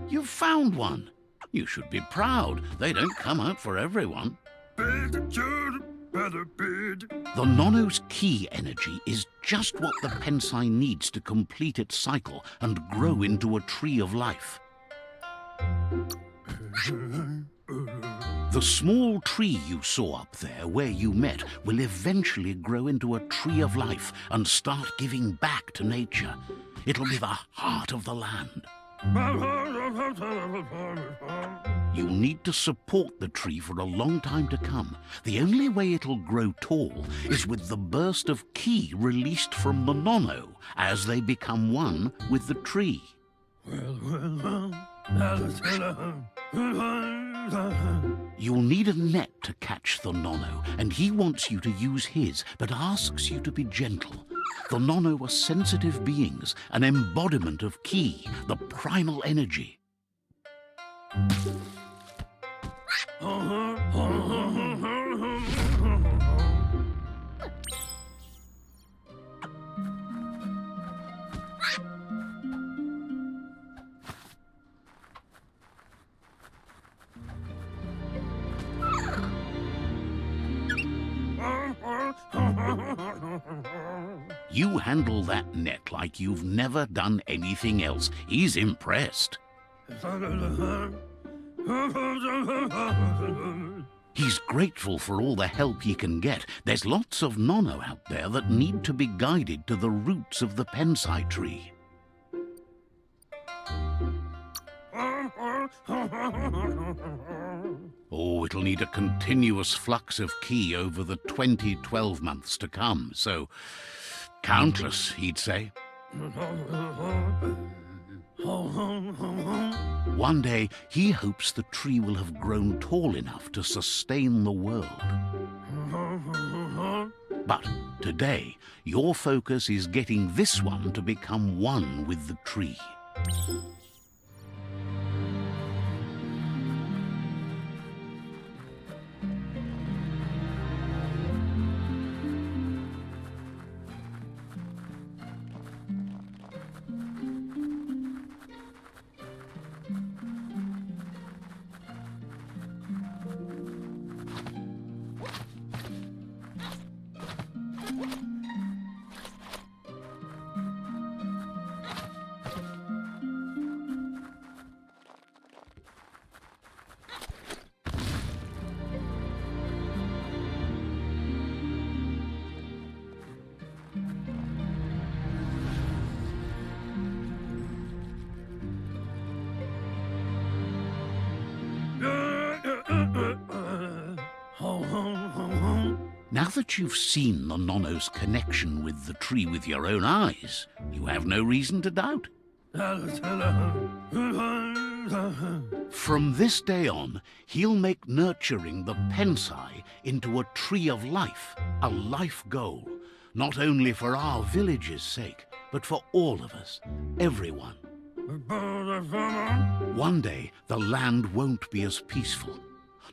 You've found one. You should be proud. They don't come out for everyone. The Nono's key energy is just what the Pensai needs to complete its cycle and grow into a tree of life. The small tree you saw up there where you met will eventually grow into a tree of life and start giving back to nature. It'll be the heart of the land. You'll need to support the tree for a long time to come. The only way it'll grow tall is with the burst of ki released from the Nono as they become one with the tree. You'll need a net to catch the Nono, and he wants you to use his, but asks you to be gentle. The Nono are sensitive beings, an embodiment of ki, the primal energy. You handle that net like you've never done anything else. He's impressed. He's grateful for all the help he can get. There's lots of Nono out there that need to be guided to the roots of the Pensai tree. Oh, it'll need a continuous flux of ki over the 12 months to come, so countless, he'd say. One day, he hopes the tree will have grown tall enough to sustain the world. But today, your focus is getting this one to become one with the tree. Now that you've seen the Nono's connection with the tree with your own eyes, you have no reason to doubt. From this day on, he'll make nurturing the Pensai into a tree of life, a life goal, not only for our village's sake, but for all of us, everyone. One day, the land won't be as peaceful.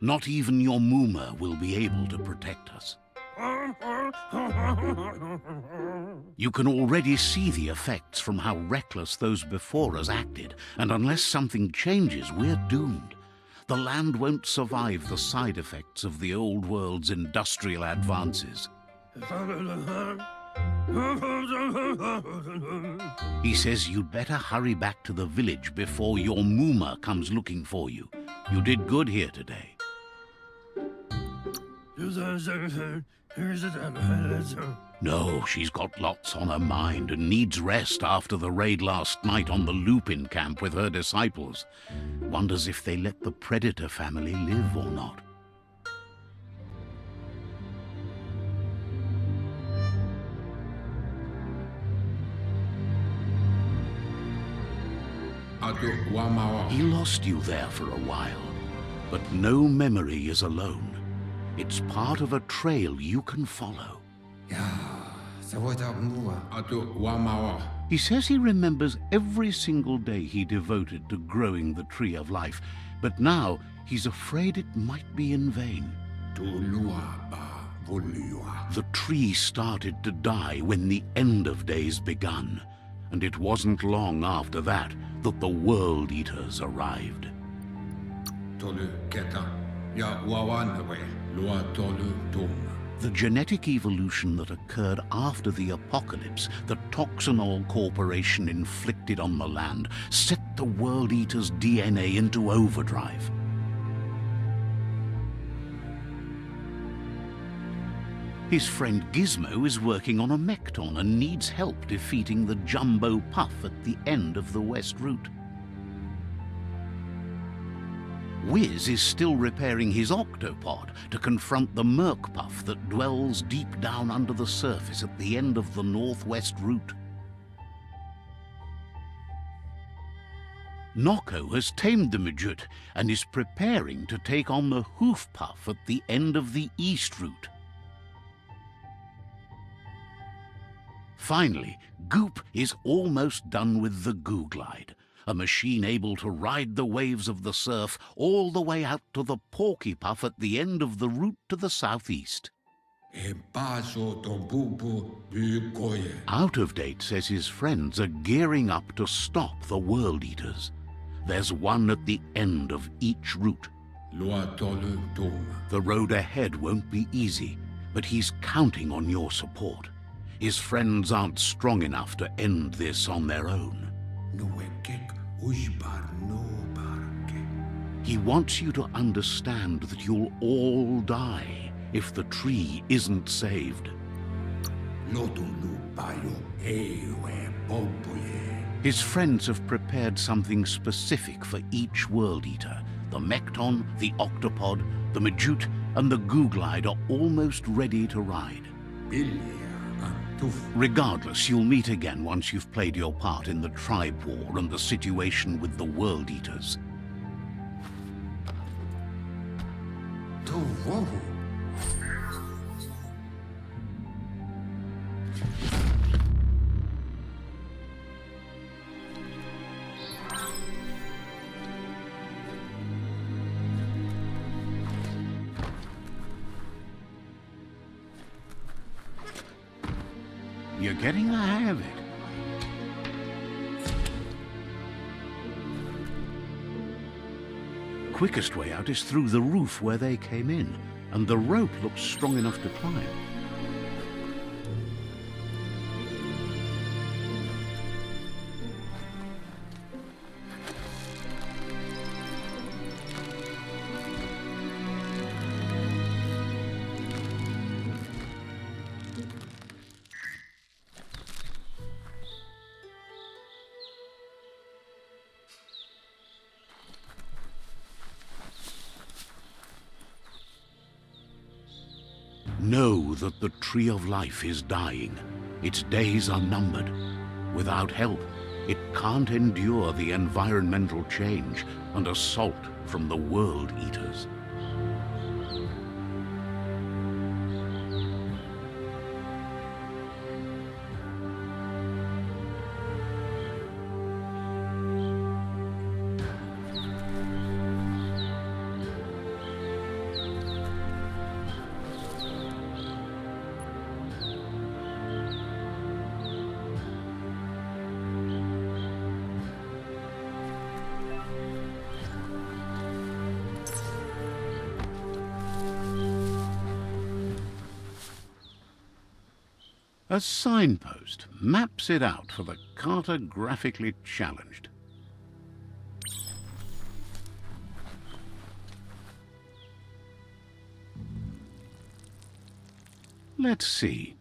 Not even your Muma will be able to protect us. You can already see the effects from how reckless those before us acted, and unless something changes, we're doomed. The land won't survive the side effects of the old world's industrial advances. He says you'd better hurry back to the village before your Muma comes looking for you. You did good here today. No, she's got lots on her mind and needs rest after the raid last night on the Lupin camp with her disciples. Wonders if they let the Predator family live or not. He lost you there for a while, but no memory is alone. It's part of a trail you can follow. He says he remembers every single day he devoted to growing the tree of life, but now he's afraid it might be in vain. The tree started to die when the end of days begun. and it wasn't long after that that the World Eaters arrived. Tolu keta ya wawanwe lua tolu dum. The genetic evolution that occurred after the apocalypse that Toxanol Corporation inflicted on the land set the World Eater's DNA into overdrive. His friend Gizmo is working on a Mekton and needs help defeating the Jumbo Puff at the end of the West Route. Wiz is still repairing his octopod to confront the Merc Puff that dwells deep down under the surface at the end of the Northwest Route. Noko has tamed the Midget and is preparing to take on the Hoof Puff at the end of the East Route. Finally, Goop is almost done with the Goo Glide, a machine able to ride the waves of the surf all the way out to the Porky Puff at the end of the route to the southeast. Out of Date says his friends are gearing up to stop the World Eaters. There's one at the end of each route. The road ahead won't be easy, but he's counting on your support. His friends aren't strong enough to end this on their own. He wants you to understand that you'll all die if the tree isn't saved. His friends have prepared something specific for each World Eater. The Mekton, the Octopod, the Majute, and the Goo Glide are almost ready to ride. Regardless, you'll meet again once you've played your part in the tribe war and the situation with the World Eaters. You're getting the hang of it. Quickest way out is through the roof where they came in, and the rope looks strong enough to climb. Know that the Tree of Life is dying. Its days are numbered. Without help, it can't endure the environmental change and assault from the World Eaters. A signpost maps it out for the cartographically challenged. Let's see.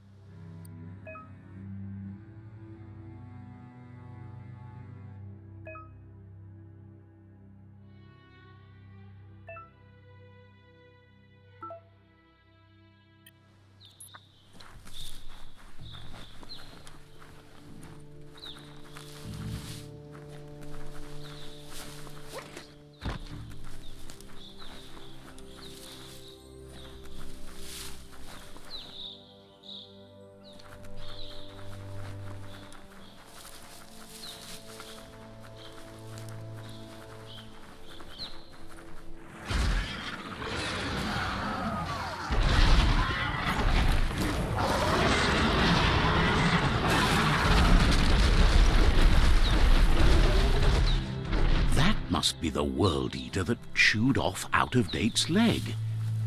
must be the World Eater that chewed off Out-of-Date's leg.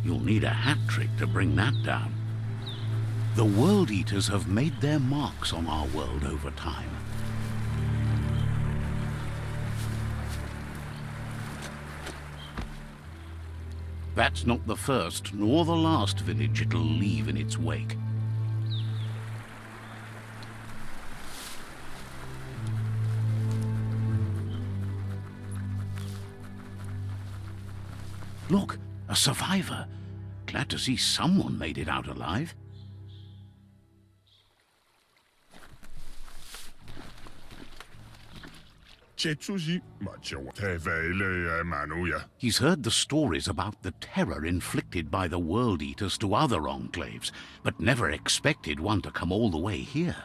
You'll need a hat trick to bring that down. The World Eaters have made their marks on our world over time. That's not the first nor the last village it'll leave in its wake. Look, a survivor. Glad to see someone made it out alive. He's heard the stories about the terror inflicted by the World Eaters to other enclaves, but never expected one to come all the way here.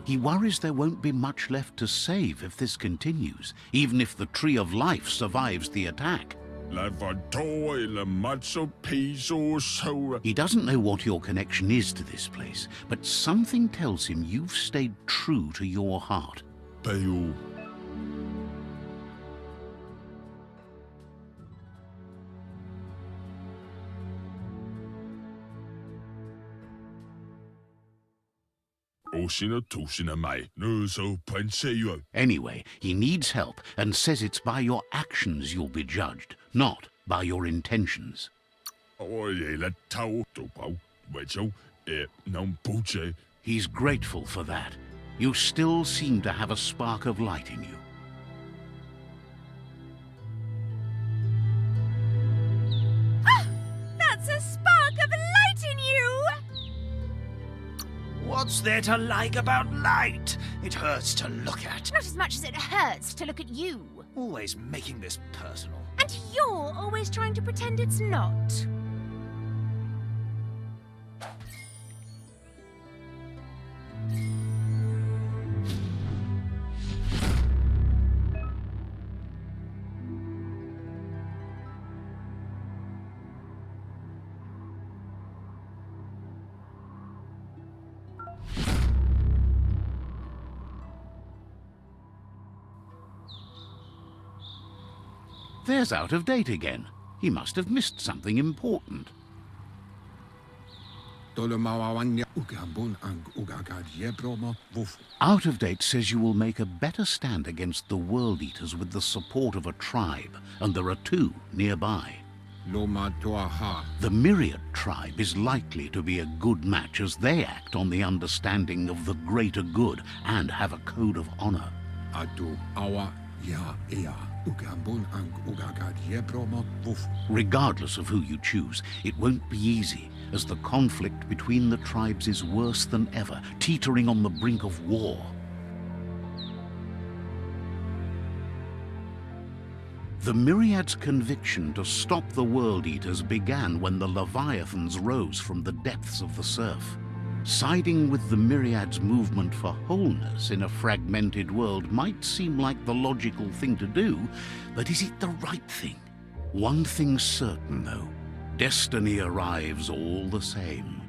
He worries there won't be much left to save if this continues, even if the Tree of Life survives the attack. He doesn't know what your connection is to this place, but something tells him you've stayed true to your heart. Anyway, he needs help and says it's by your actions you'll be judged, not by your intentions. He's grateful for that. You still seem to have a spark of light in you. That's a spark of light in you! What's there to like about light? It hurts to look at. Not as much as it hurts to look at you. Always making this personal. And you're always trying to pretend it's not. There's Out-of-Date again. He must have missed something important. Out-of-Date says you will make a better stand against the World Eaters with the support of a tribe, and there are two nearby. The Myriad tribe is likely to be a good match as they act on the understanding of the greater good and have a code of honor. Regardless of who you choose, it won't be easy, as the conflict between the tribes is worse than ever, teetering on the brink of war. The Myriad's conviction to stop the World Eaters began when the Leviathans rose from the depths of the surf. Siding with the Myriad's movement for wholeness in a fragmented world might seem like the logical thing to do, but is it the right thing? One thing's certain, though. Destiny arrives all the same.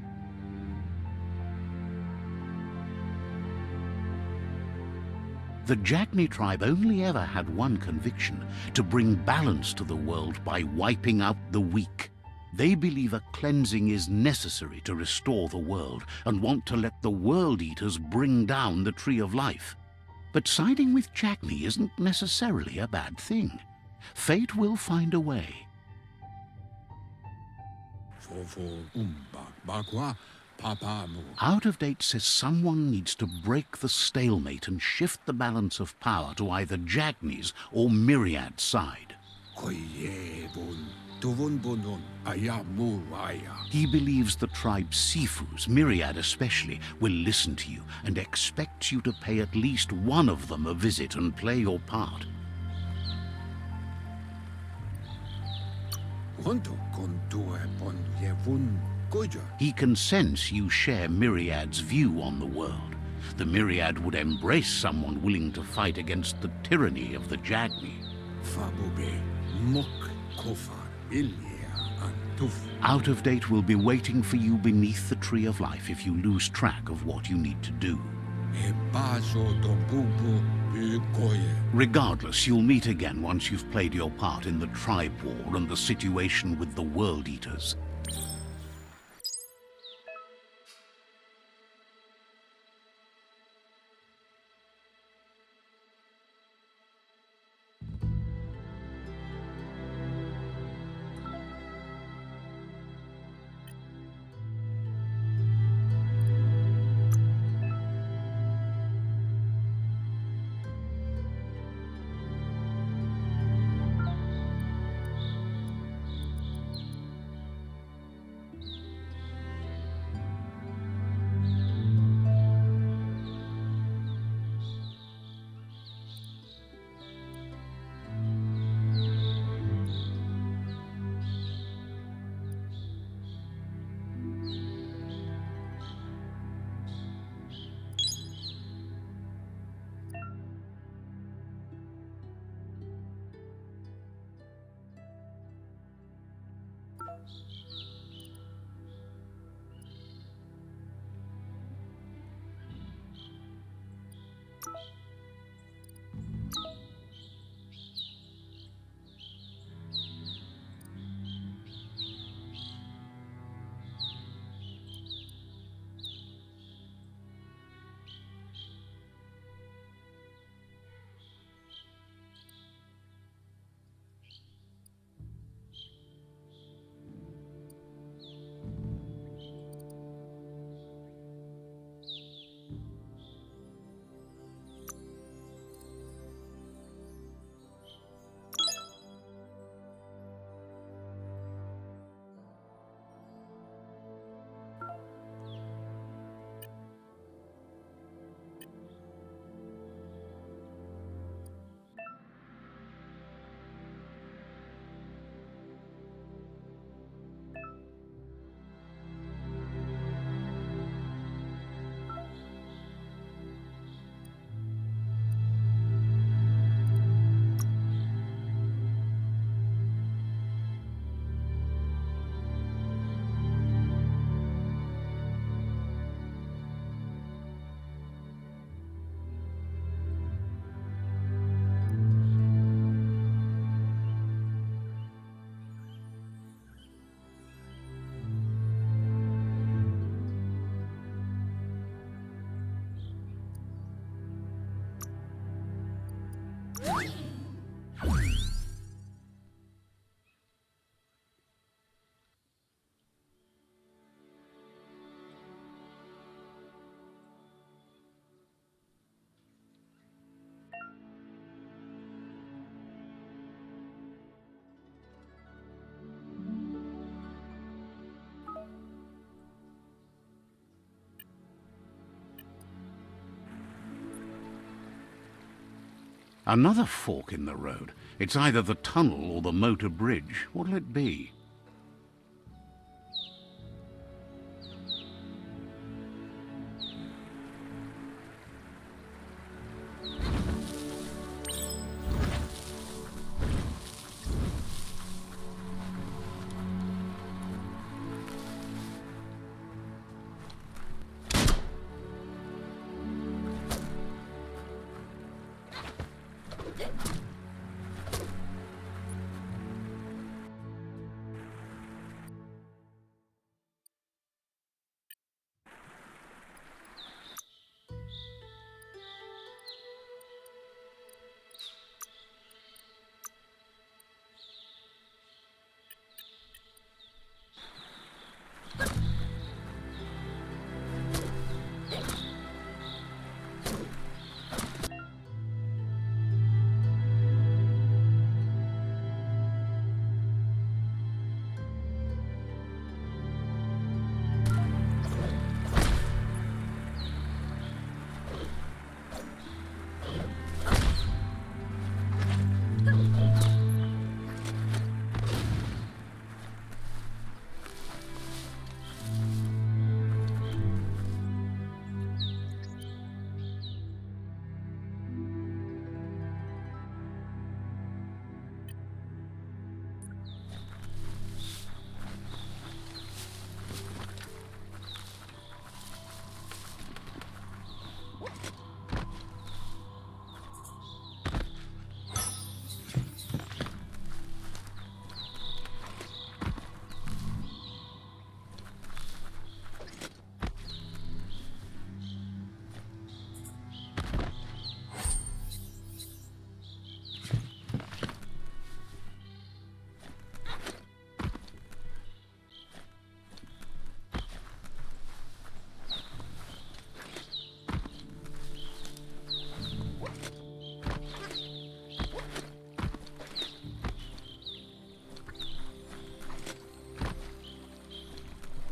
The Jagni tribe only ever had one conviction: to bring balance to the world by wiping out the weak. They believe a cleansing is necessary to restore the world and want to let the World Eaters bring down the Tree of Life. But siding with Jagni isn't necessarily a bad thing. Fate will find a way. Out-of-Date says someone needs to break the stalemate and shift the balance of power to either Jagni's or Myriad's side. He believes the tribe's Sifus, Myriad especially, will listen to you and expects you to pay at least one of them a visit and play your part. He can sense you share Myriad's view on the world. The Myriad would embrace someone willing to fight against the tyranny of the Jagni. Fabobe, Mok, Kofar, Ilia, Antuf. Out of Date will be waiting for you beneath the Tree of Life if you lose track of what you need to do. Ebazo Dombubu, Bigoye. Regardless, you'll meet again once you've played your part in the tribe war and the situation with the World Eaters. Another fork in the road. It's either the tunnel or the motor bridge. What'll it be?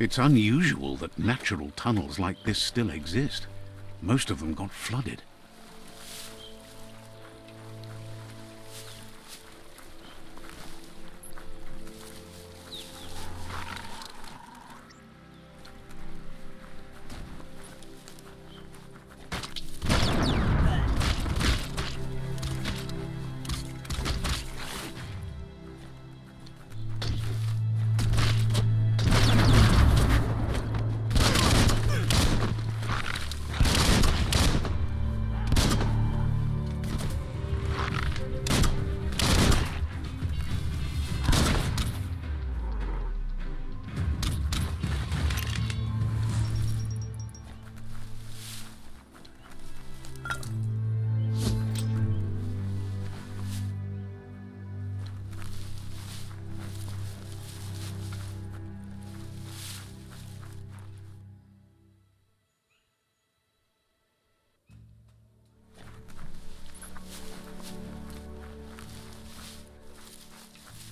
It's unusual that natural tunnels like this still exist. Most of them got flooded.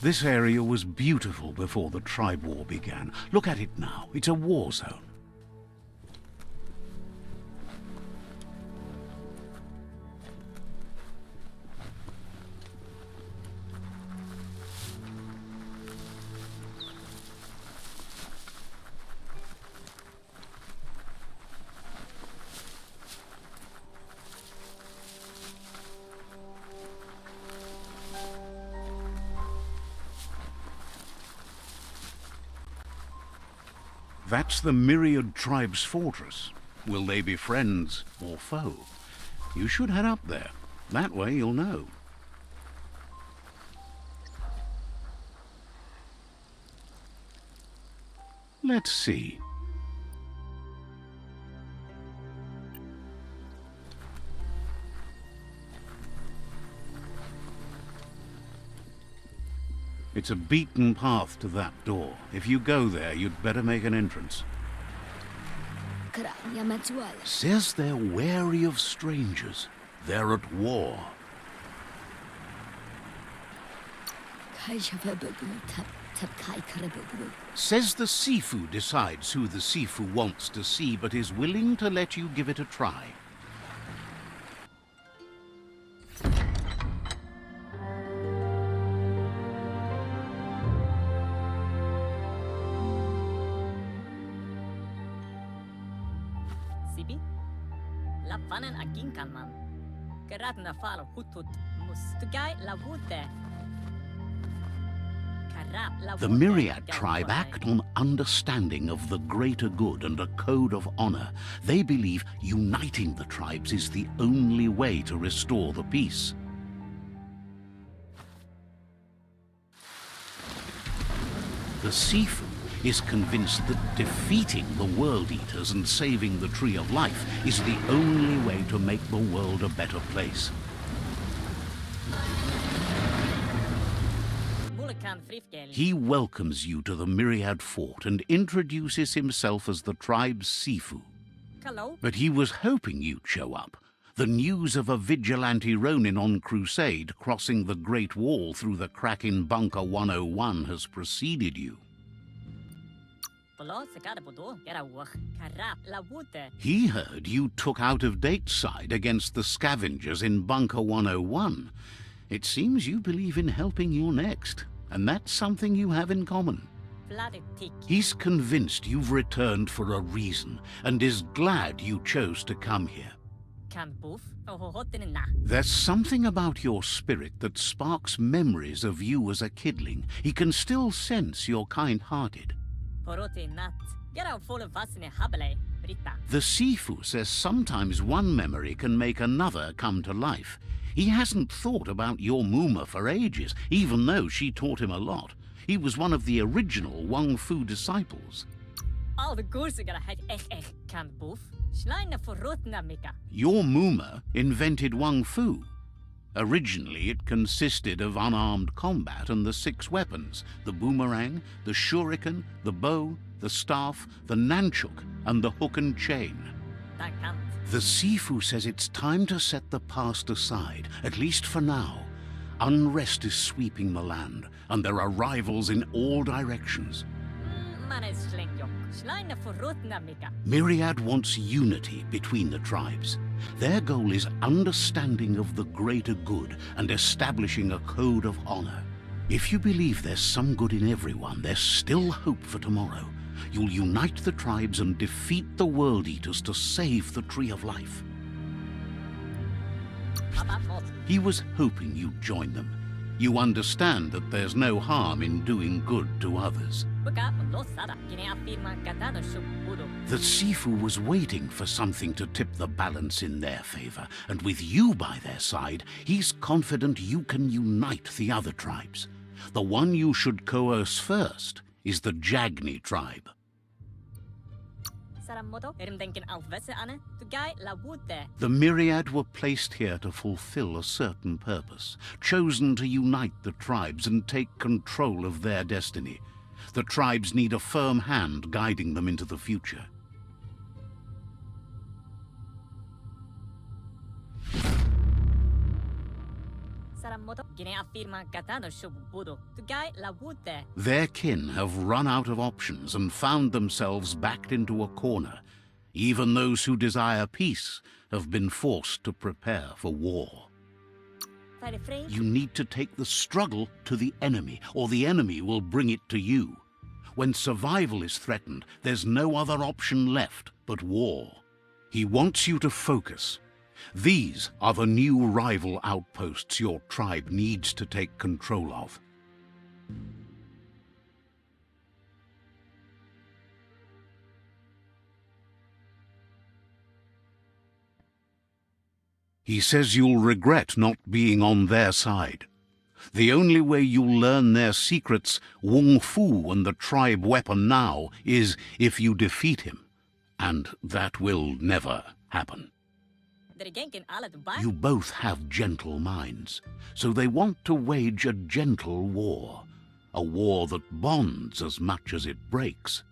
This area was beautiful before the tribe war began. Look at it now. It's a war zone. That's the Myriad tribe's fortress. Will they be friends or foe? You should head up there. That way you'll know. Let's see. It's a beaten path to that door. If you go there, you'd better make an entrance. Says they're wary of strangers. They're at war. Says the Sifu decides who the Sifu wants to see, but is willing to let you give it a try. The Myriad tribe act on understanding of the greater good and a code of honor. They believe uniting the tribes is the only way to restore the peace. The Sifu is convinced that defeating the World Eaters and saving the Tree of Life is the only way to make the world a better place. He welcomes you to the Myriad fort and introduces himself as the tribe's Sifu. But he was hoping you'd show up. The news of a vigilante Ronin on crusade crossing the Great Wall through the crack in Bunker 101 has preceded you. He heard you took out-of-date side against the scavengers in Bunker 101. It seems you believe in helping your next, and that's something you have in common. He's convinced you've returned for a reason, and is glad you chose to come here. There's something about your spirit that sparks memories of you as a kidling. He can still sense you're kind-hearted. The Sifu says sometimes one memory can make another come to life. He hasn't thought about your Muma for ages, even though she taught him a lot. He was one of the original Wang Fu disciples. Your Muma invented Wang Fu. Originally, it consisted of unarmed combat and the 6 weapons: the boomerang, the shuriken, the bow, the staff, the nunchuk, and the hook and chain. The Sifu says it's time to set the past aside, at least for now. Unrest is sweeping the land, and there are rivals in all directions. Myriad wants unity between the tribes. Their goal is understanding of the greater good and establishing a code of honor. If you believe there's some good in everyone, there's still hope for tomorrow. You'll unite the tribes and defeat the World Eaters to save the Tree of Life. He was hoping you'd join them. You understand that there's no harm in doing good to others. The Sifu was waiting for something to tip the balance in their favor, and with you by their side, he's confident you can unite the other tribes. The one you should coerce first is the Jagni tribe. The Myriad were placed here to fulfill a certain purpose, chosen to unite the tribes and take control of their destiny. The tribes need a firm hand guiding them into the future. Their kin have run out of options and found themselves backed into a corner. Even those who desire peace have been forced to prepare for war. You need to take the struggle to the enemy, or the enemy will bring it to you. When survival is threatened, there's no other option left but war. He wants you to focus. These are the new rival outposts your tribe needs to take control of. He says you'll regret not being on their side. The only way you'll learn their secrets, Wung Fu and the tribe weapon now, is if you defeat him. And that will never happen. You both have gentle minds, so they want to wage a gentle war. A war that bonds as much as it breaks.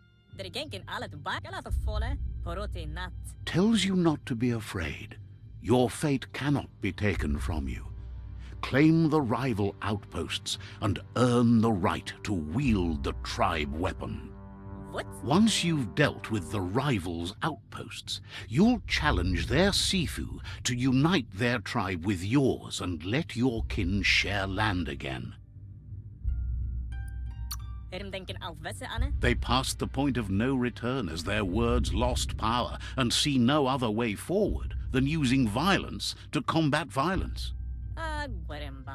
Tells you not to be afraid. Your fate cannot be taken from you. Claim the rival outposts and earn the right to wield the tribe weapon. What? Once you've dealt with the rivals' outposts, you'll challenge their Sifu to unite their tribe with yours and let your kin share land again. They passed the point of no return as their words lost power and see no other way forward than using violence to combat violence.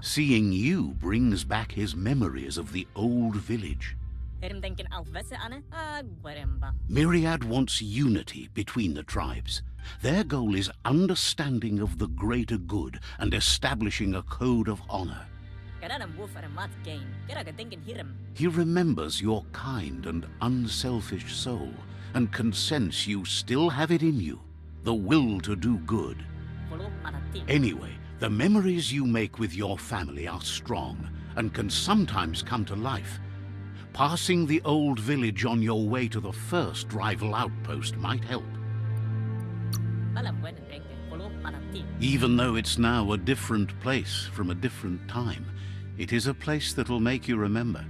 Seeing you brings back his memories of the old village. Myriad wants unity between the tribes. Their goal is understanding of the greater good and establishing a code of honor. He remembers your kind and unselfish soul and can sense you still have it in you, the will to do good. Anyway, the memories you make with your family are strong and can sometimes come to life. Passing the old village on your way to the first rival outpost might help. Even though it's now a different place from a different time, it is a place that'll make you remember.